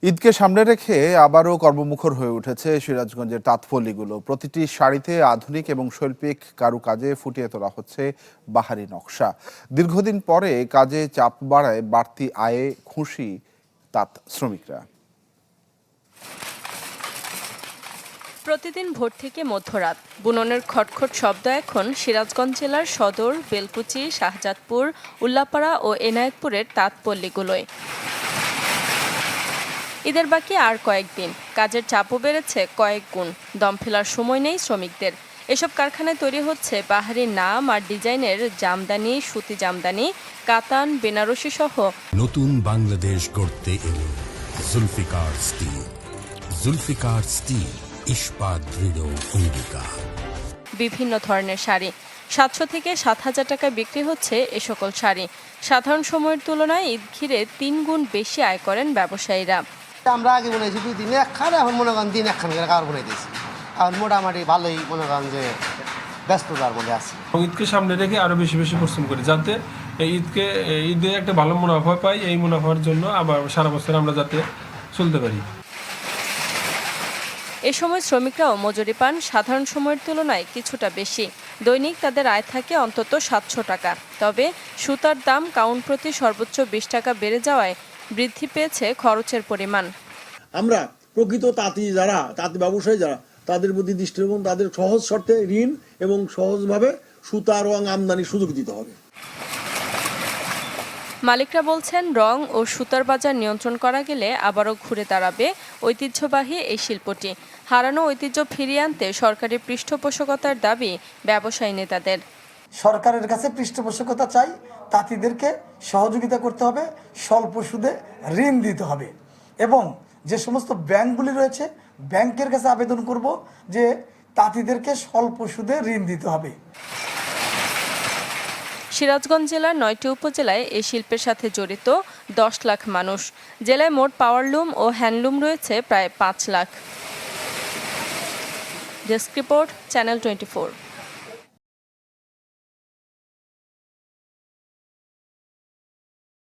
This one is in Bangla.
ঈদকে সামনে রেখে আবারও কর্মমুখর হয়ে উঠেছে সিরাজগঞ্জের তাঁতপল্লীগুলো। প্রতিটি শাড়িতে আধুনিক এবং শৈল্পিক কারুকাজে ফুটিয়ে তোলা হচ্ছে বাহারি নকশা। দীর্ঘদিন পরে কাজে চাপ বাড়ায় বাড়তি আয়ে খুশি তাঁত শ্রমিকরা। প্রতিদিন ভোর থেকে মধ্যরাত বুননের খটখট শব্দ এখন সিরাজগঞ্জ জেলার সদর, বেলকুচি, শাহজাদপুর, উল্লাপাড়া ও এনায়েতপুরের তাঁতপল্লীগুলোয়। ঈদের বাকি আর কয়েকদিন, কাজের চাপও বেড়েছে কয়েক গুণ। দম ফেলার সময় নেই শ্রমিকদের। এসব কারখানায় তৈরি হচ্ছে বাহারি নাম আর ডিজাইনের জামদানি, সুতি জামদানি, কাতান, বেনারসি সহ নতুন বাংলাদেশ গড়তে এলো জুলফিকার স্টিল। জুলফিকার স্টিল, ইস্পাত দৃঢ় অঙ্গীকার। বিভিন্ন ধরনের শাড়ি 700 থেকে 7,000 টাকায় বিক্রি হচ্ছে এ সকল শাড়ি। সাধারণ সময়ের তুলনায় ঈদ ঘিরে 3 গুণ বেশি আয় করেন ব্যবসায়ীরা। আমরা আগে বলেছি 2 দিনে একখান, এখন মনে করেন দিন একখান করে কাপড় বলে দিয়েছি। এখন মোটামুটি ভালোই মনে করেন যে ব্যস্ততার মধ্যে আছে। ঈদকে সামনে রেখে আরো বেশি পরিশ্রম করি, যাতে ঈদে একটা ভালো মুনাফা পাই। এই মুনাফার জন্য আবার সারা বছর আমরা যাতে চলতে পারি। এ সময় শ্রমিকরাও মজুরি পান সাধারণ সময়ের তুলনায় কিছুটা বেশি। দৈনিক তাদের আয় থাকে অন্তত 700 টাকা। তবে সুতার দাম কাউন্ট প্রতি সর্বোচ্চ 20 টাকা বেড়ে যাওয়ায় বৃদ্ধি পেয়েছে খরচের পরিমাণ। আমরা প্রকৃত তাঁতি ব্যবসায়ী যারা, তাদের প্রতি দৃষ্টি এবং তাদের সহজ শর্তে ঋণ এবং সহজভাবে সুতা রং আমদানির সুযোগ দিতে হবে। মালিকরা বলছেন, রং ও সুতার বাজার নিয়ন্ত্রণ করা গেলে আবারও ঘুরে দাঁড়াবে ঐতিহ্যবাহী এই শিল্পটি। হারানো ঐতিহ্য ফিরিয়ে আনতে সরকারি পৃষ্ঠপোষকতার দাবি ব্যবসায়ী নেতাদের। সরকারের কাছে পৃষ্ঠপোষকতা চাই, তাঁতিদেরকে সহযোগিতা করতে হবে, স্বল্প সুদে ঋণ দিতে হবে এবং যে সমস্ত ব্যাংকগুলি রয়েছে ব্যাংকের কাছে আবেদন করব যে তাঁতিদেরকে স্বল্প সুদে ঋণ দিতে হবে। সিরাজগঞ্জ জেলার 9টি উপজেলায় এই শিল্পের সাথে জড়িত 10 লাখ মানুষ। জেলায় মোট পাওয়ারলুম ও হ্যান্ডলুম রয়েছে প্রায় 5 লাখ। Desk report, channel 24।